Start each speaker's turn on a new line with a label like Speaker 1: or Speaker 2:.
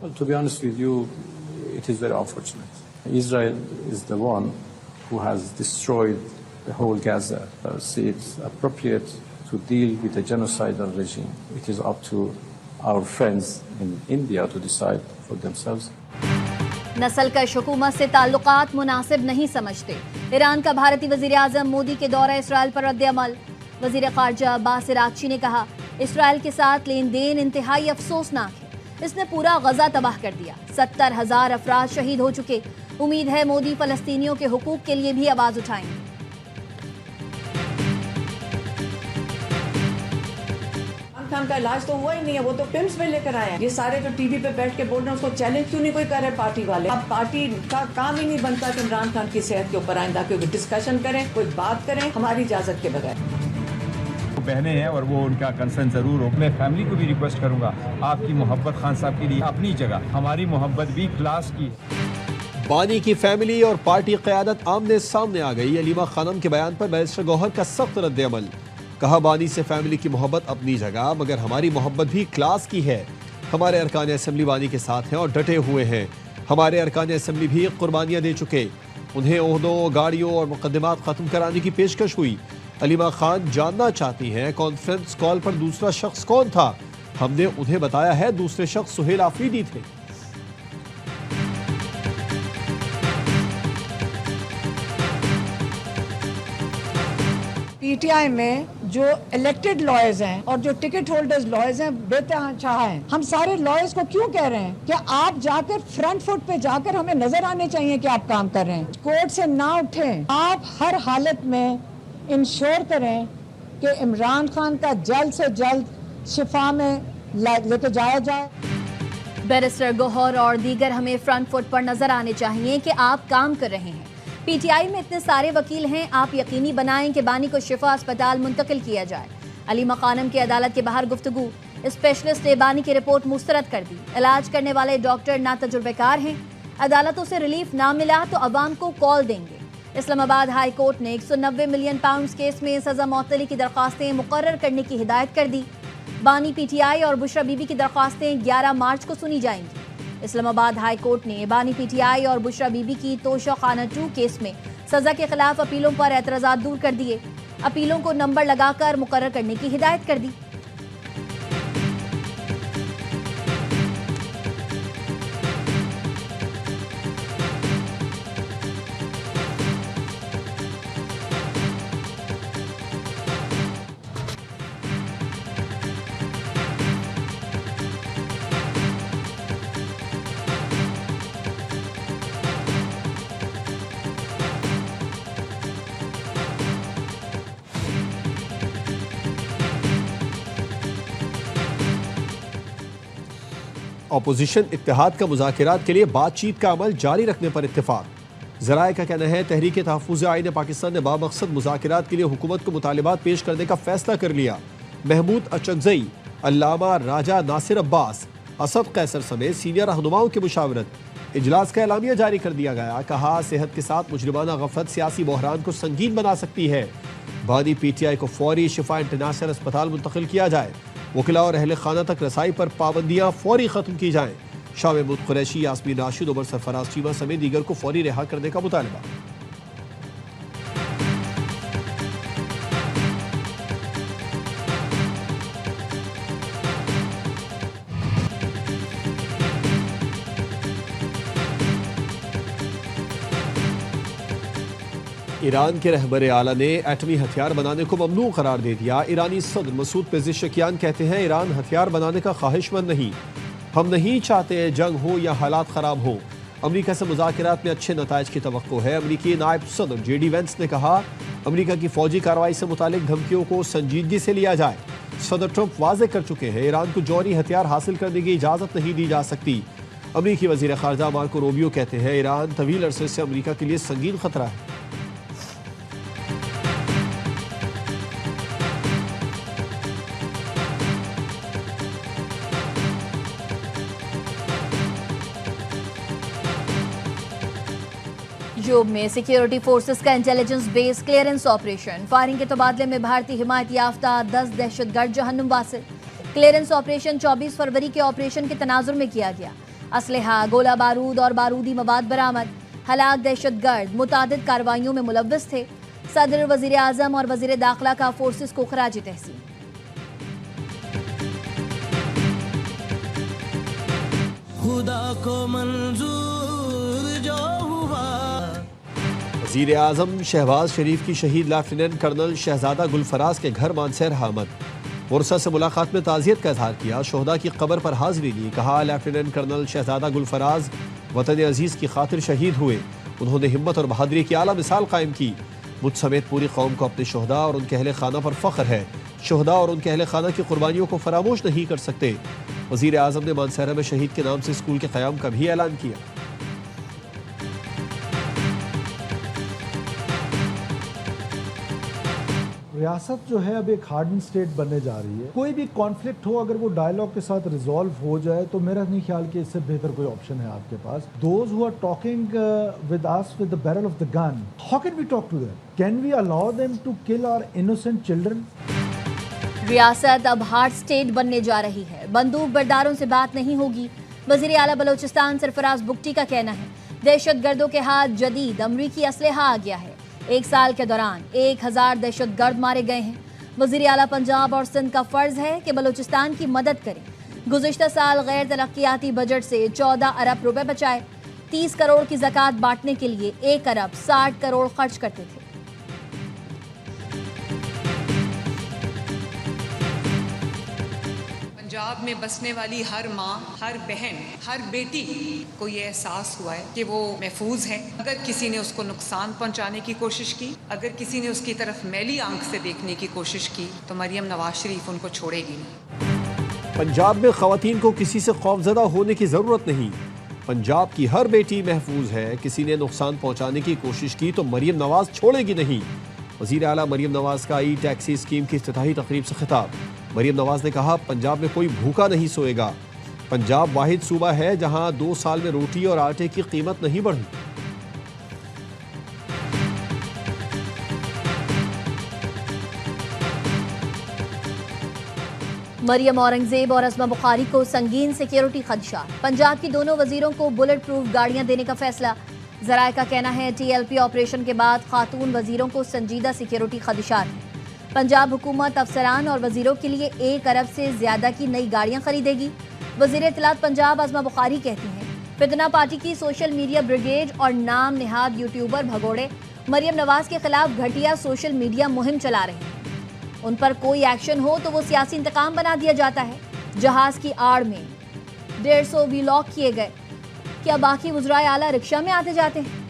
Speaker 1: Well, to be honest with you, it is very unfortunate. Israel is the one who has destroyed the whole Gaza. See, it's appropriate to deal with a genocidal regime. It is up to our friends in India to decide for themselves.
Speaker 2: नस्ल कश हुकूमत से ताल्लुकात मुनासिब नहीं समझते। Iran का भारतीय वज़ीर आज़म मोदी के दौरे इसराइल पर रद्द-ए-अमल। वज़ीर ख़ारजा अब्बास इराक़ची ने कहा, इसराइल के साथ लेन देन इंतहाई अफसोसनाक है। इसने पूरा गजा तबाह कर दिया। 70,000 अफराद शहीद हो चुके। उम्मीद है मोदी फ़लस्तीनियों के हुकूक के लिए भी आवाज़ उठाएंगे।
Speaker 3: खान का इलाज तो हुआ ही नहीं है, वो तो पिम्स में लेकर आए हैं। ये सारे जो टीवी पे बैठ के बोल रहे हैं उसको चैलेंज क्यों नहीं कोई कर रहे पार्टी वाले। अब पार्टी का काम ही नहीं बनता कि इमरान खान की सेहत के ऊपर आइंदा कोई डिस्कशन करें, कोई बात करें हमारी इजाजत के बगैर।
Speaker 4: बहनें हैं और वो उनका कंसर्न जरूर हो। मैं फैमिली को भी रिक्वेस्ट करूंगा, आपकी मोहब्बत खान साहब के लिए अपनी जगह, हमारी मोहब्बत भी क्लास की।
Speaker 5: बानी की फैमिली और पार्टी क़यादत आमने सामने आ गई। अलीमा खानम के बयान पर बैरिस्टर गौहर का सख्त रद्द-ए-अमल। कहा, बानी से फैमिली की मोहब्बत अपनी जगह, मगर हमारी मोहब्बत भी क्लास की है। हमारे अरकान असम्बली बानी के साथ हैं और डटे हुए हैं। हमारे अरकान असम्बली भी कुर्बानियाँ दे चुके। उन्हें ओहदों, गाड़ियों और मुकदमात ख़त्म कराने की पेशकश हुई। अलीमा खान जानना चाहती हैं कॉन्फ्रेंस कॉल पर दूसरा शख्स कौन था। हमने उन्हें बताया है दूसरे शख्स सुहेल आफरीदी थे।
Speaker 6: पीटीआई में जो इलेक्टेड लॉयर्स हैं और जो टिकट होल्डर्स लॉयर्स हैं बेतहाशा हैं। हम सारे लॉयर्स को क्यों कह रहे हैं कि आप जाकर फ्रंट फुट पे जाकर हमें नजर आने चाहिए कि आप काम कर रहे हैं। कोर्ट से ना उठें। आप हर हालत में इंश्योर करें कि इमरान खान का जल्द से जल्द शिफा में लेके जाया जाए।
Speaker 2: बैरिस्टर गौहर और दीगर हमें फ्रंट फुट पर नजर आने चाहिए कि आप काम कर रहे हैं। पीटीआई में इतने सारे वकील हैं, आप यकीनी बनाएं कि बानी को शिफा अस्पताल मुंतकिल किया जाए। अलीमा खानम की अदालत के बाहर गुफ्तगू। स्पेशलिस्ट ने बानी की रिपोर्ट मुस्तरद कर दी। इलाज करने वाले डॉक्टर ना तजुर्बेकार हैं। अदालतों से रिलीफ ना मिला तो अवाम को कॉल देंगे। इस्लामाबाद हाई कोर्ट ने 190 मिलियन पाउंड केस में सजा मौतली की दरख्वास्तें मुकर्रर करने की हिदायत कर दी। बानी, पीटीआई और बुशरा बीबी की दरख्वास्तें 11 मार्च को सुनी जाएंगी। इस्लामाबाद हाई कोर्ट ने बानी, पीटीआई और बुशरा बीबी की तोशा खाना 2 केस में सजा के खिलाफ अपीलों पर एतराज़ात दूर कर दिए। अपीलों को नंबर लगाकर मुकर्रर करने की हिदायत कर दी।
Speaker 5: अपोजिशन इत्तेहाद का मुज़ाकिरात के लिए बातचीत का अमल जारी रखने पर इत्तेफाक। ज़राए का कहना है तहरीक तहफ़्फ़ुज़ आईन पाकिस्तान ने बामक़सद मुज़ाकिरात के लिए हुकूमत को मुतालिबात पेश करने का फैसला कर लिया। महमूद अचकज़ई, अल्लामा राजा नासिर अब्बास, असद कैसर समेत सीनियर रहनुमाओं की मुशावरत। इजलास का एलामिया जारी कर दिया गया। कहा, सेहत के साथ मुजरिमाना गफलत सियासी बहरान को संगीन बना सकती है। बानी, पीटीआई को फौरी शिफा इंटरनेशनल अस्पताल मुंतकिल किया जाए। वकीला और अहले खाना तक रसाई पर पाबंदियाँ फौरी ख़त्म की जाएँ। शाह महमूद कुरैशी, यास्मीन राशिद, उमर सरफराज चीमा समेत दीगर को फौरी रिहा करने का मुतालबा। ईरान के रहबरे आला ने एटमी हथियार बनाने को ममनू करार दे दिया। ईरानी सदर मसूद पेज़ेशकियान कहते हैं, ईरान हथियार बनाने का ख्वाहिशमंद नहीं। हम नहीं चाहते जंग हो या हालात ख़राब हो। अमरीका से मुज़ाकिरात में अच्छे नताइज की तवक्को है। अमरीकी नायब सदर JD वेंस ने कहा, अमरीका की फ़ौजी कार्रवाई से मुतालिक धमकियों को संजीदगी से लिया जाए। सदर ट्रंप वाज़ेह कर चुके हैं, ईरान को जौहरी हथियार हासिल करने की इजाज़त नहीं दी जा सकती। अमरीकी वज़ीर ख़ारजा मार्को रूबियो कहते हैं, ईरान तवील अरसे से अमरीका के लिए संगीन ख़तरा है।
Speaker 2: जोब में सिक्योरिटी फोर्सेस का intelligence base clearance operation. Firing के तबादले में भारतीय हिमायत याफ्ता 10 दहशतगर्द जहन्नुम वासिल। क्लियरेंस ऑपरेशन 24 फरवरी के ऑपरेशन के तनाजुर में किया गया। اسلحہ، گولہ بارود اور بارودی مواد برآمد۔ ہلاک دہشت گرد متعدد کارروائیوں میں ملوث تھے۔ صدر، وزیر اعظم اور وزیر داخلہ کا فورسز کو خراج تحسین۔
Speaker 7: خدا کو منظور جو ہوا۔
Speaker 5: وزیر اعظم شہباز شریف کی شہید لیفٹیننٹ کرنل شہزادہ گلفراز کے گھر مانسہر آمد۔ ورثہ سے ملاقات میں تعزیت کا اظہار کیا، شہداء کی قبر پر حاضری لی، کہا لیفٹیننٹ کرنل شہزادہ گلفراز وطن عزیز کی خاطر شہید ہوئے، انہوں نے ہمت اور بہادری کی اعلیٰ مثال قائم کی۔ مجھ سمیت پوری قوم کو اپنے شہداء اور ان کے اہل خانہ پر فخر ہے، شہداء اور ان کے اہل خانہ کی قربانیوں کو فراموش نہیں کر سکتے۔ وزیر اعظم نے مانسہرہ میں شہید کے نام سے اسکول کے قیام کا بھی اعلان کیا۔
Speaker 8: ریاست جو ہے اب ایک ہارڈن سٹیٹ بننے جا رہی ہے۔ کوئی بھی کانفلکٹ ہو اگر وہ ڈائیلاگ کے ساتھ ریزالو ہو جائے تو میرا نہیں خیال کہ اس سے بہتر کوئی آپشن ہے آپ کے پاس۔ Those who are talking with us with the barrel of the gun, how can we talk to them? Can we allow them to kill our innocent children?
Speaker 2: ریاست اب ہارڈ سٹیٹ بننے جا رہی ہے، بندوق برداروں سے بات نہیں ہوگی۔ وزیر اعلیٰ بلوچستان سرفراز بگٹی کا کہنا ہے دہشت گردوں کے ہاتھ جدید امریکی اسلحہ آ گیا ہے۔ 1 سال کے دوران 1000 دہشت گرد مارے گئے ہیں۔ وزیر اعلیٰ پنجاب اور سندھ کا فرض ہے کہ بلوچستان کی مدد کریں۔ گزشتہ سال غیر ترقیاتی بجٹ سے 14 ارب روپے بچائے، 30 کروڑ کی زکوٰۃ بانٹنے کے لیے 1 ارب 60 کروڑ خرچ کرتے تھے۔
Speaker 9: پنجاب میں بسنے والی ہر ماں، ہر بہن، ہر بیٹی کو یہ احساس ہوا ہے کہ وہ محفوظ ہیں۔ اگر کسی نے اس کو نقصان پہنچانے کی کوشش کی، اگر کسی نے اس کی طرف میلی آنکھ سے دیکھنے کی کوشش کی تو مریم نواز شریف ان کو چھوڑے گی نہیں۔
Speaker 5: پنجاب میں خواتین کو کسی سے خوفزدہ ہونے کی ضرورت نہیں، پنجاب کی ہر بیٹی محفوظ ہے، کسی نے نقصان پہنچانے کی کوشش کی تو مریم نواز چھوڑے گی نہیں۔ وزیر اعلیٰ مریم نواز کا ای ٹیکسی اسکیم کی افتتاحی تقریب سے خطاب۔ مریم نواز نے کہا پنجاب میں کوئی بھوکا نہیں سوئے گا، پنجاب واحد صوبہ ہے جہاں 2 سال میں روٹی اور آٹے کی قیمت نہیں بڑھی۔
Speaker 2: مریم اورنگزیب اور اسما بخاری کو سنگین سیکیورٹی خدشات، پنجاب کی دونوں وزیروں کو بلٹ پروف گاڑیاں دینے کا فیصلہ۔ ذرائع کا کہنا ہے ٹی ایل پی آپریشن کے بعد خاتون وزیروں کو سنجیدہ سیکیورٹی خدشات ہیں۔ پنجاب حکومت افسران اور وزیروں کے لیے 1 ارب سے زیادہ کی نئی گاڑیاں خریدے گی۔ وزیر اطلاعات پنجاب اسما بخاری کہتی ہیں فتنہ پارٹی کی سوشل میڈیا بریگیڈ اور نام نہاد یوٹیوبر بھگوڑے مریم نواز کے خلاف گھٹیا سوشل میڈیا مہم چلا رہے ہیں۔ ان پر کوئی ایکشن ہو تو وہ سیاسی انتقام بنا دیا جاتا ہے۔ جہاز کی آڑ میں 150 وی لاک کیے گئے، کیا باقی وزرائے اعلیٰ رکشہ میں آتے جاتے ہیں؟